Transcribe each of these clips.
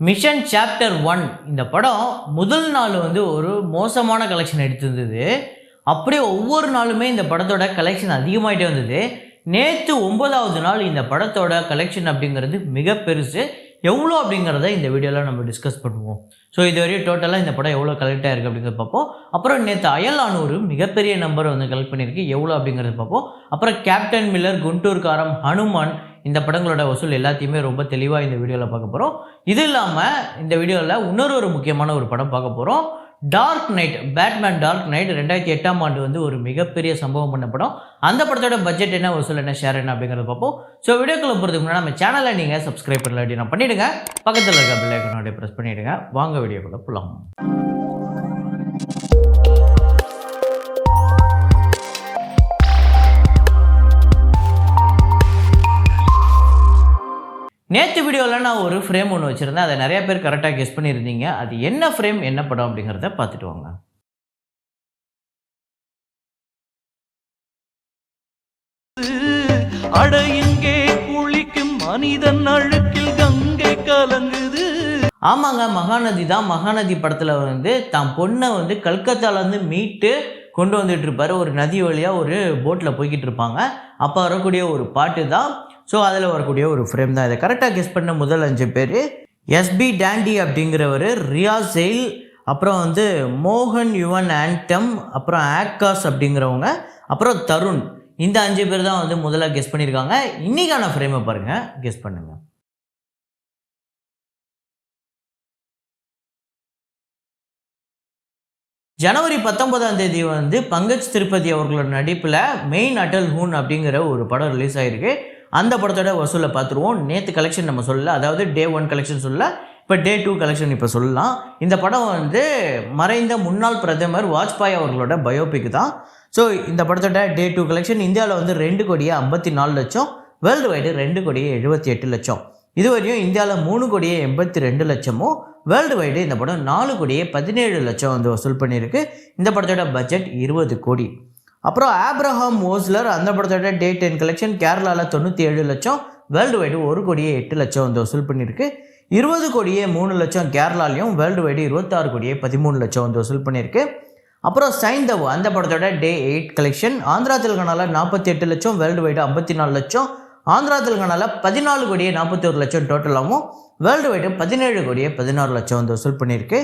Mission chapter 1 இந்த படம் முதல் நாள் வந்து ஒரு மோசமான கலெக்ஷன் எடுத்திருந்தது. அப்படியே ஒவ்வொரு நாளுமே இந்த படத்தோட கலெக்ஷன் அதிகமாகிட்டே வந்தது. நேற்று 9வது நாள் இந்த படத்தோட கலெக்ஷன் அப்படிங்கிறது மிக பெருசு. எவ்வளோ அப்படிங்கிறத இந்த வீடியோவில் நம்ம டிஸ்கஸ் பண்ணுவோம். ஸோ இதுவரையும் டோட்டலாக இந்த படம் எவ்வளோ கலெக்ட் ஆகிருக்கு அப்படிங்கிறத பார்ப்போம். அப்புறம் நேற்று அயலானூர் மிகப்பெரிய நம்பர் வந்து கலெக்ட் பண்ணியிருக்கு, எவ்வளோ அப்படிங்கிறத பார்ப்போம். அப்புறம் கேப்டன் மில்லர், குண்டூர் காரம், ஹனுமான் இந்த படங்களோட வசூல் எல்லாத்தையுமே ரொம்ப தெளிவாக இந்த வீடியோவில் பார்க்க போகிறோம். இது இல்லாமல் இந்த வீடியோவில் இன்னொரு முக்கியமான ஒரு படம் பார்க்க போகிறோம். Dark Knight, Batman Dark Knight 2008ஆம் ஆண்டு வந்து ஒரு மிகப்பெரிய சம்பவம் பண்ண படம். அந்த படத்தோட பட்ஜெட் என்ன, வசூல் என்ன, ஷேர் என்ன அப்படிங்கிறத பார்ப்போம். ஸோ வீடியோக்குள்ள போகிறதுக்கு முன்னாடி நம்ம சேனலை நீங்கள் சப்ஸ்கிரைப் பண்ணல அப்படின்னா பண்ணிவிடுங்க. பக்கத்தில் இருக்க பெல் ஐகானை ப்ரெஸ் பண்ணிவிடுங்க. வாங்க வீடியோக்குள்ள போகலாம். நேற்று வீடியோவில் நான் ஒரு ஃப்ரேம் ஒன்று வச்சுருந்தேன். அதை நிறைய பேர் கரெக்டாக கெஸ் பண்ணியிருந்தீங்க. அது என்ன ஃப்ரேம், என்ன படம் அப்படிங்கிறத பார்த்துட்டு வாங்க. அட இங்கே குளிக்கும் மனிதன் அழுக்கில் கங்கை கலங்குது. ஆமாங்க, மகாநதி தான். மகாநதி படத்தில் வந்து தான் பொண்ணை வந்து கல்கத்தாலேருந்து மீட்டு கொண்டு வந்துட்டு இருப்பார். ஒரு நதி வழியாக ஒரு போட்டில் போய்கிட்டு இருப்பாங்க. அப்போ வரக்கூடிய ஒரு பாட்டு தான். ஸோ அதில் வரக்கூடிய ஒரு ஃப்ரேம் தான். இதை கரெக்டாக கெஸ் பண்ண முதல் 5 பேர் எஸ்பி டாண்டி அப்படிங்கிறவர், ரியாஸ் செயில், அப்புறம் வந்து மோகன் யுவன் ஆண்டம், அப்புறம் ஆக்காஸ் அப்படிங்கிறவங்க, அப்புறம் தருண். இந்த 5 பேர் தான் வந்து முதல்ல கெஸ் பண்ணியிருக்காங்க. இன்றைக்கான ஃப்ரேமை பாருங்கள், கெஸ் பண்ணுங்கள். ஜனவரி 19ஆம் தேதி வந்து பங்கஜ் திருப்பதி அவர்களோட நடிப்பில் மெயின் அட்டல் ஹூன் அப்படிங்கிற ஒரு படம் ரிலீஸ் ஆகிருக்கு. அந்த படத்தோட வசூலை பார்த்துருவோம். நேற்று கலெக்ஷன் நம்ம சொல்லல, அதாவது டே 1 கலெக்ஷன் சொல்லல, இப்போ டே 2 கலெக்ஷன் இப்போ சொல்லலாம். இந்த படம் வந்து மறைந்த முன்னாள் பிரதமர் வாஜ்பாய் அவர்களோட பயோபிக் தான். ஸோ இந்த படத்தோட டே 2 கலெக்ஷன் இந்தியாவில் வந்து 2,54,00,000, வேர்ல்டு வைடு 2,78,00,000. இதுவரையும் இந்தியாவில் 3,82,00,000, வேர்ல்டு வைடு இந்த படம் 4,17,00,000 வந்து வசூல் பண்ணியிருக்கு. இந்த படத்தோட பட்ஜெட் 20 கோடி. அப்புறம் ஆப்ரஹாம் ஓஸ்லர், அந்த படத்தோட டே 10 கலெக்ஷன் கேரளாவில் 97,00,000, வேர்ல்டு வைடு 1,08,00,000 வந்து வசூல் பண்ணியிருக்கு. 20,03,00,000 கேரளாலையும், வேர்ல்டு வைடு 26,13,00,000 வந்து வசூல் பண்ணியிருக்கு. அப்புறம் சைந்தவ், அந்த படத்தோட டே 8 கலெக்ஷன் ஆந்திரா தெலுங்கானாவில் 48,00,000, வேர்ல்டு வைடு 54,00,000, ஆந்திரா தெலுங்கானாவில் 14,41,00,000 டோட்டலாகவும், வேர்ல்டு வைடு 17,16,00,000 வந்து வசூல் பண்ணியிருக்கு.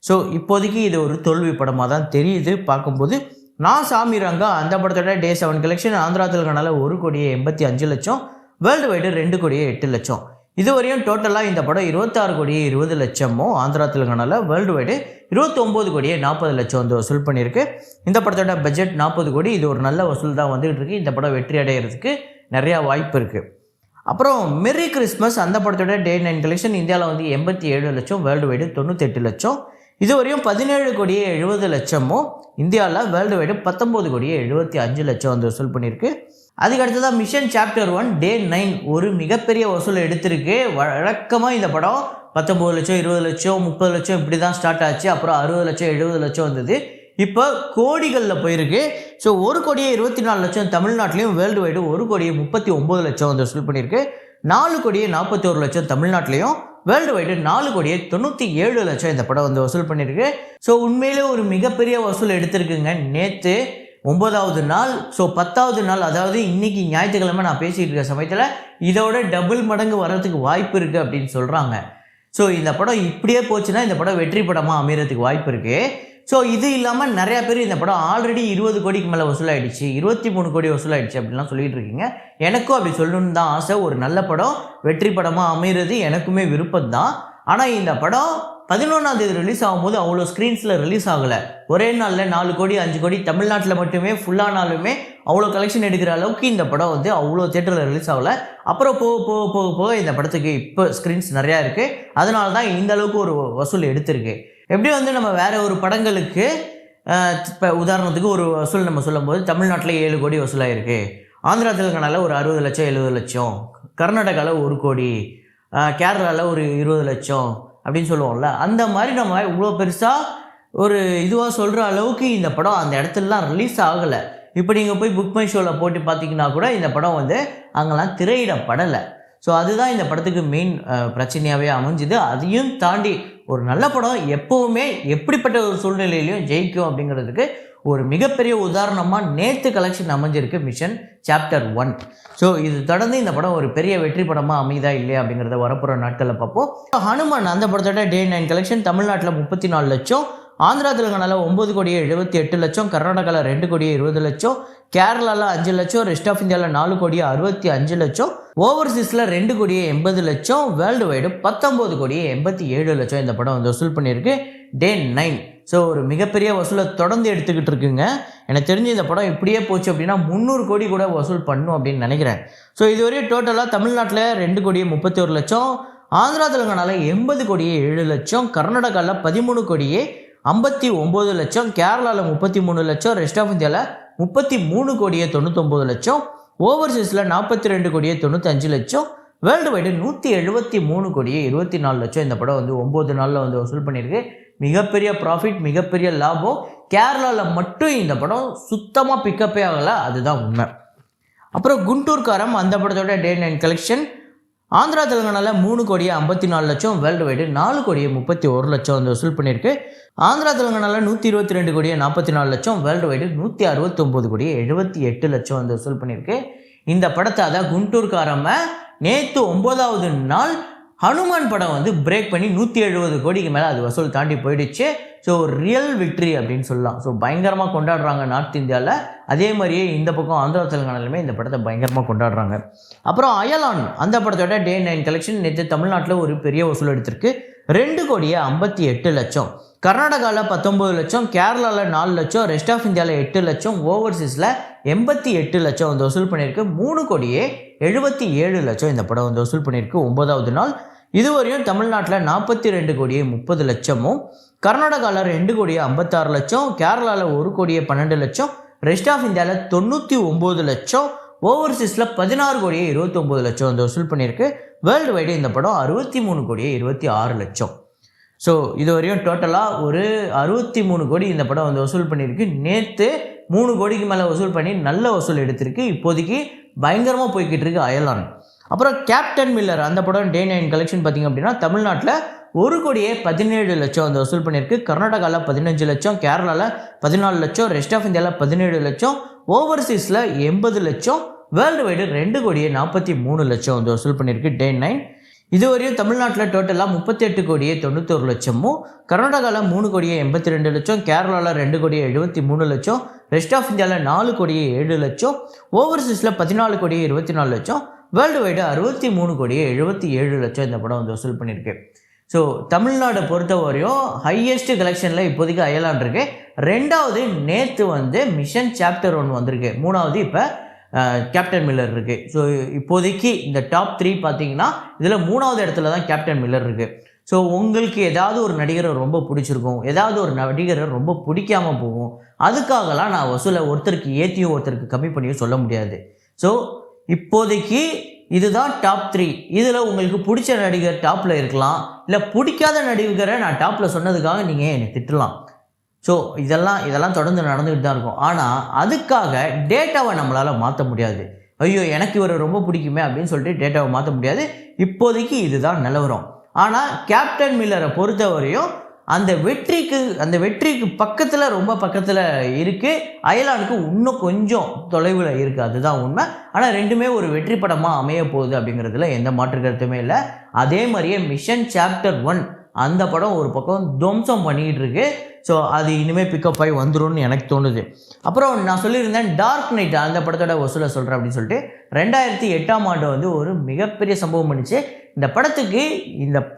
ஸோ இப்போதைக்கு இது ஒரு தோல்வி படமாக தான் தெரியுது பார்க்கும்போது. நான் சாமி ரங்கா, அந்த படத்தோட டே 7 கலெக்ஷன் ஆந்திரா தெலுங்கானாவில் 1,85,00,000, வேர்ல்டு வைடு 2,08,00,000. இதுவரையும் டோட்டலாக இந்த படம் 26,20,00,000, ஆந்திரா தெலுங்கானாவில், வேர்ல்டு வைடு 29,40,00,000 வந்து வசூல் பண்ணியிருக்கு. இந்த படத்தோட பட்ஜெட் 40 கோடி. இது ஒரு நல்ல வசூல் தான் வந்துகிட்டு இருக்குது. இந்த படம் வெற்றி அடைகிறதுக்கு நிறையா வாய்ப்பு இருக்குது. அப்புறம் மெரி கிறிஸ்மஸ், அந்த படத்தோட டே 9 கலெக்ஷன் இந்தியாவில் வந்து 87,00,000, வேர்ல்டு வைடு 98,00,000. இதுவரையும் 17,70,00,000, இந்தியாவில் வேர்ல்டு வைடு 19,75,00,000 வந்து வசூல் பண்ணியிருக்கு. அதுக்கு அடுத்ததாக மிஷன் சாப்டர் 1 டே 9 ஒரு மிகப்பெரிய வசூல் எடுத்திருக்கு. வழக்கமாக இந்த படம் 19 லட்சம், 20 லட்சம், 30 லட்சம் இப்படி தான் ஸ்டார்ட் ஆச்சு. அப்புறம் 60 லட்சம், 70 லட்சம் வந்தது. இப்போ கோடிகளில் போயிருக்கு. ஸோ 1,24,00,000 தமிழ்நாட்டிலையும், வேர்ல்டு வைடு 1,39,00,000 வந்து வசூல் பண்ணியிருக்கு. 4,41,00,000 தமிழ்நாட்டிலையும், வேர்ல்டு வைடு 4,97,00,000 இந்த படம் வந்து வசூல் பண்ணியிருக்கு. ஸோ உண்மையிலே ஒரு மிகப்பெரிய வசூல் எடுத்திருக்குங்க. நேற்று 9வது நாள். ஸோ 10வது நாள், அதாவது இன்றைக்கி ஞாயிற்றுக்கிழமை நான் பேசிகிட்டு இருக்க சமயத்தில் இதோட டபுள் மடங்கு வர்றதுக்கு வாய்ப்பு இருக்குது அப்படின்னு சொல்கிறாங்க. ஸோ இந்த படம் இப்படியே போச்சுன்னா இந்த படம் வெற்றி படமாக அமைகிறதுக்கு வாய்ப்பு இருக்குது. ஸோ இது இல்லாமல் நிறையா பேர் இந்த படம் ஆல்ரெடி 20 கோடிக்கு மேலே வசூலாகிடுச்சு, 23 கோடி வசூலாகிடுச்சு அப்படின்லாம் சொல்லிகிட்டு இருக்கீங்க. எனக்கும் அப்படி சொல்லணுன்னு தான் ஆசை. ஒரு நல்ல படம் வெற்றி படமாக அமைகிறது எனக்குமே விருப்பம் தான். ஆனால் இந்த படம் 11ஆம் தேதி ரிலீஸ் ஆகும்போது அவ்வளோ ஸ்க்ரீன்ஸில் ரிலீஸ் ஆகலை. ஒரே நாளில் 4 கோடி 5 கோடி தமிழ்நாட்டில் மட்டுமே ஃபுல்லானாலுமே அவ்வளோ கலெக்ஷன் எடுக்கிற அளவுக்கு இந்த படம் வந்து அவ்வளோ தேட்டரில் ரிலீஸ் ஆகலை. அப்புறம் போக இந்த படத்துக்கு இப்போ ஸ்க்ரீன்ஸ் நிறையா இருக்குது. அதனால தான் இந்த அளவுக்கு ஒரு வசூல் எடுத்திருக்கு. எப்படி வந்து நம்ம வேறு ஒரு படங்களுக்கு இப்போ உதாரணத்துக்கு ஒரு வசூல் நம்ம சொல்லும்போது தமிழ்நாட்டில் 7 கோடி வசூலாகிருக்கு, ஆந்திரா தெலுங்கானாவில் ஒரு 60 லட்சம் 70 லட்சம், கர்நாடகாவில் 1 கோடி, கேரளாவில் ஒரு 20 லட்சம் அப்படின்னு சொல்லுவோம்ல, அந்த மாதிரி நம்ம இவ்வளோ பெருசாக ஒரு இதுவாக சொல்கிற அளவுக்கு இந்த படம் அந்த இடத்துலலாம் ரிலீஸ் ஆகலை. இப்போ நீங்கள் போய் புக் மை ஷோவில் போட்டு பார்த்தீங்கன்னா கூட இந்த படம் வந்து அங்கெல்லாம் திரையிடப்படலை. ஸோ அதுதான் இந்த படத்துக்கு மெயின் பிரச்சனையாகவே அமைஞ்சுது. அதையும் தாண்டி ஒரு நல்ல படம் எப்போவுமே எப்படிப்பட்ட ஒரு சூழ்நிலையிலையும் ஜெயிக்கும் அப்படிங்கிறதுக்கு ஒரு மிகப்பெரிய உதாரணமாக நேற்று கலெக்ஷன் அமைஞ்சிருக்கு மிஷன் சாப்டர் 1. ஸோ இது தொடர்ந்து இந்த படம் ஒரு பெரிய வெற்றி படமாக அமைதா இல்லையா அப்படிங்கிறத வரப்போகிற நாட்களில் பார்ப்போம். ஹனுமான் அந்த படத்தோட Day 9 கலெக்ஷன் தமிழ்நாட்டில் 34 லட்சம், ஆந்திரா தெலுங்கானாவில் 9 கோடியே 78 லட்சம், கர்நாடகாவில் 2 கோடியே 20 லட்சம், கேரளாவில் 5 லட்சம், ரெஸ்ட் ஆஃப் இந்தியாவில் 4 கோடியே 65 லட்சம், ஓவர்சீஸில் 2 கோடியே 80 லட்சம், வேர்ல்டு வைடு 19 கோடியே 87 லட்சம் இந்த படம் வந்து வசூல் பண்ணியிருக்கு Day 9. ஸோ ஒரு மிகப்பெரிய வசூலை தொடர்ந்து எடுத்துக்கிட்டு இருக்குங்க. எனக்கு தெரிஞ்சு இந்த படம் இப்படியே போச்சு அப்படின்னா 300 கோடி கூட வசூல் பண்ணும் அப்படின்னு நினைக்கிறேன். ஸோ இதுவரையும் டோட்டலாக தமிழ்நாட்டில் 2 கோடியே 31 லட்சம், ஆந்திரா தெலுங்கானாவில் 80 கோடியே 7 லட்சம், கர்நாடகாவில் 13 கோடியே 59 லட்சம், கேரளாவில் 33 லட்சம், ரெஸ்ட் ஆஃப் இந்தியாவில் 33 கோடியே 99 லட்சம், ஓவர்சீஸில் 42 கோடியே 95 லட்சம், வேர்ல்டு வைடு 173 கோடியே 24 லட்சம் இந்த படம் வந்து 9 நாளில் வந்து வசூல் பண்ணியிருக்கு. மிகப்பெரிய ப்ராஃபிட், மிகப்பெரிய லாபம். கேரளாவில் மட்டும் இந்த படம் சுத்தமாக பிக்கப்பே ஆகலை, அதுதான் உண்மை. அப்புறம் குண்டூர்காரம் அந்த படத்தோட Day 9 கலெக்ஷன் ஆந்திரா தெலுங்கானாவில் 3 கோடியே 54 லட்சம், வேர்ல்டு வைடு 4 கோடியே 31 லட்சம் வந்து வசூல் பண்ணியிருக்கு. ஆந்திரா தெலுங்கானாவில் 122 கோடியே 44 லட்சம், வேர்ல்டு வைடு 169 கோடியே 78 லட்சம் வந்து வசூல் பண்ணியிருக்கு. இந்த படத்தை அதான் குண்டூர்காரமை நேற்று 9வது நாள் ஹனுமான் படம் வந்து பிரேக் பண்ணி 170 கோடிக்கு மேலே அது வசூல் தாண்டி போயிடுச்சு. ஸோ ரியல் விக்ட்ரி அப்படின்னு சொல்லலாம். ஸோ பயங்கரமாக கொண்டாடுறாங்க நார்த் இந்தியாவில். அதே மாதிரியே இந்த பக்கம் ஆந்திரா தெலுங்கானாலுமே இந்த படத்தை பயங்கரமாக கொண்டாடுறாங்க. அப்புறம் அயலான் அந்த படத்தோட Day 9 கலெக்ஷன் நேற்று தமிழ்நாட்டில் ஒரு பெரிய வசூல் எடுத்திருக்கு 2 கோடியே 58 லட்சம், கர்நாடகாவில் 19 லட்சம், கேரளாவில் 4 லட்சம், ரெஸ்ட் ஆஃப் இந்தியாவில் 8 லட்சம், ஓவர்சீஸில் 88 லட்சம் வந்து வசூல் பண்ணியிருக்கு. 3 கோடியே 77 லட்சம் இந்த படம் வந்து வசூல் பண்ணியிருக்கு 9வது நாள். இதுவரையும் தமிழ்நாட்டில் 42 கோடியே 30 லட்சமும், கர்நாடகாவில் 2 கோடியே 56 லட்சம், கேரளாவில் 1 கோடியே 12 லட்சம், ரெஸ்ட் ஆஃப் இந்தியாவில் 99 லட்சம், ஓவர்சீஸில் 16 கோடியே 29 லட்சம் வந்து வசூல் பண்ணியிருக்கு. வேர்ல்டு வைடு இந்த படம் 63 கோடியே 26 லட்சம். ஸோ இதுவரையும் டோட்டலாக ஒரு 63 கோடி இந்த படம் வந்து வசூல் பண்ணியிருக்கு. நேற்று 3 கோடிக்கு மேலே வசூல் பண்ணி நல்ல வசூல் எடுத்திருக்கு. இப்போதைக்கு பயங்கரமாக போய்கிட்டு இருக்கு அயலான். அப்புறம் கேப்டன் மில்லர் அந்த படம் Day 9 கலெக்ஷன் பார்த்திங்க அப்படின்னா தமிழ்நாட்டில் 1 கோடியே 17 லட்சம் வந்து வசூல் பண்ணியிருக்கு. கர்நாடகாவில் 15 லட்சம், கேரளாவில் 14 லட்சம், ரெஸ்ட் ஆஃப் இந்தியாவில் 17 லட்சம், ஓவர்சீஸில் 80 லட்சம், வேர்ல்டு வைடு 2 கோடியே 43 லட்சம் வந்து வசூல் பண்ணியிருக்கு Day 9. இதுவரையும் தமிழ்நாட்டில் டோட்டலாக 38 கோடியே 91 லட்சமும், கர்நாடகாவில் 3 கோடியே 82 லட்சம், கேரளாவில் 2 கோடியே 73 லட்சம், ரெஸ்ட் ஆஃப் இந்தியாவில் 4 கோடியே 7 லட்சம், ஓவர்சீஸில் 14 கோடியே 24 லட்சம், வேர்ல்டு வைடு 63 கோடியே 77 லட்சம் இந்த படம் வந்து வசூல் பண்ணியிருக்கு. ஸோ தமிழ்நாடை பொறுத்த வரையும் ஹையஸ்ட் கலெக்ஷனில் இப்போதைக்கு அயலான் இருக்கு. 2வது நேற்று வந்து மிஷன் சாப்டர் 1 வந்திருக்கு. 3வது இப்போ கேப்டன் மில்லர் இருக்குது. ஸோ இப்போதைக்கு இந்த டாப் 3 பார்த்தீங்கன்னா இதில் 3வது இடத்துல தான் கேப்டன் மில்லர் இருக்குது. ஸோ உங்களுக்கு ஏதாவது ஒரு நடிகரை ரொம்ப பிடிச்சிருக்கும், ஏதாவது ஒரு நடிகரை ரொம்ப பிடிக்காமல் போகும். அதுக்காகலாம் நான் வசூலை ஒருத்தருக்கு ஏற்றியும் ஒருத்தருக்கு கம்மி பண்ணியும் சொல்ல முடியாது. ஸோ இப்போதைக்கு இதுதான் டாப் 3. இதில் உங்களுக்கு பிடிச்ச நடிகர் டாப்பில் இருக்கலாம், இல்லை பிடிக்காத நடிகரை நான் டாப்பில் சொன்னதுக்காக நீங்கள் என்னை திட்டலாம். ஸோ இதெல்லாம் தொடர்ந்து நடந்துக்கிட்டு தான் இருக்கும். ஆனால் அதுக்காக டேட்டாவை நம்மளால் மாற்ற முடியாது. ஐயோ எனக்கு இவரை ரொம்ப பிடிக்குமே அப்படின்னு சொல்லிட்டு டேட்டாவை மாற்ற முடியாது. இப்போதைக்கு இதுதான் நிலவரம். ஆனால் கேப்டன் மில்லரை பொறுத்தவரையும் அந்த வெற்றிக்கு பக்கத்தில், ரொம்ப பக்கத்தில் இருக்குது. அயலானுக்கு இன்னும் கொஞ்சம் தொலைவில் இருக்குது, அதுதான் உண்மை. ஆனால் ரெண்டுமே ஒரு வெற்றி படமாக அமைய போகுது அப்படிங்கிறதுல எந்த மாற்று கருத்துமே இல்லை. அதே மாதிரியே மிஷன் சாப்டர் 1 அந்த படம் ஒரு பக்கம் துவம்சம் பண்ணிக்கிட்டு இருக்கு. ஸோ அது இனிமேல் பிக்கப் ஆகி வந்துரும்னு எனக்கு தோணுது. அப்புறம் நான் சொல்லியிருந்தேன் டார்க் நைட் அந்த படத்தோட வசூலை சொல்கிறேன் அப்படின்னு சொல்லிட்டு 2008ஆம் ஆண்டு வந்து ஒரு மிகப்பெரிய சம்பவம் பண்ணிச்சு. இந்த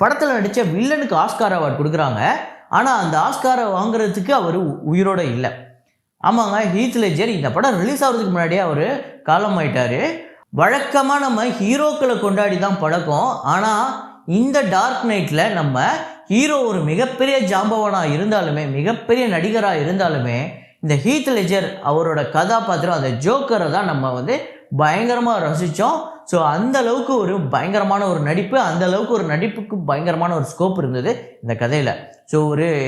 படத்தில் நடித்த வில்லனுக்கு ஆஸ்கார் அவார்டு கொடுக்குறாங்க. ஆனால் அந்த ஆஸ்காரை வாங்குறதுக்கு அவர் உயிரோடு இல்லை. ஆமாங்க, ஹீத் லெட்ஜர் இந்த படம் ரிலீஸ் ஆகிறதுக்கு முன்னாடியே அவர் காலமாயிட்டார். வழக்கமாக நம்ம ஹீரோக்களை கொண்டாடி தான் பழக்கம். ஆனால் இந்த டார்க் நைட்டில் நம்ம ஹீரோ ஒரு மிகப்பெரிய ஜாம்பவானாக இருந்தாலுமே, மிகப்பெரிய நடிகராக இருந்தாலுமே, இந்த ஹீத் லெட்ஜர் அவரோட கதாபாத்திரம் அந்த ஜோக்கரை தான் நம்ம வந்து பயங்கரமாக ரசித்தோம். ஸோ அந்த அளவுக்கு ஒரு பயங்கரமான ஒரு நடிப்பு, அந்த அளவுக்கு ஒரு நடிப்புக்கு பயங்கரமான ஒரு ஸ்கோப் இருந்தது இந்த கதையில். ஸோ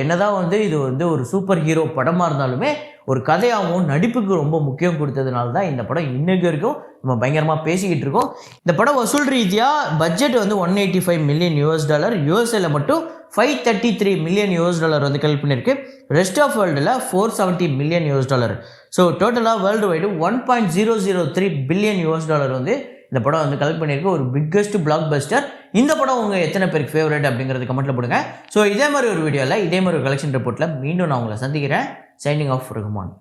என்னதான் வந்து இது வந்து ஒரு சூப்பர் ஹீரோ படமாக இருந்தாலுமே ஒரு கதையாகவும் நடிப்புக்கு ரொம்ப முக்கியம் கொடுத்ததுனால தான் இந்த படம் இன்னைக்கு வரைக்கும் நம்ம பயங்கரமாக பேசிக்கிட்டு இருக்கோம். இந்த படம் வசூல் ரீதியாக பட்ஜெட் வந்து $185 மில்லியன், யூஎஸ்ஏல மட்டும் $533 மில்லியன் வந்து கலெக்ட் பண்ணியிருக்கு. ரெஸ்ட் ஆஃப் வேர்ல்டில் $470 மில்லியன். ஸோ டோட்டலாக வேர்ல்டு வைடு $1.003 பில்லியன் வந்து இந்த படம் வந்து கலெக்ட் பண்ணியிருக்கு. ஒரு பிக்கஸ்ட் பிளாக் பஸ்டர். இந்த படம் உங்கள் எத்தனை பேருக்கு ஃபேவரட் அப்படிங்கிறது கமெண்ட்டில் போடுங்க. ஸோ இதே மாதிரி ஒரு வீடியோவில் இதே மாதிரி ஒரு கலெக்ஷன் ரிப்போர்ட்டில் மீண்டும் நான் உங்களை சந்திக்கிறேன். Signing off Rahman.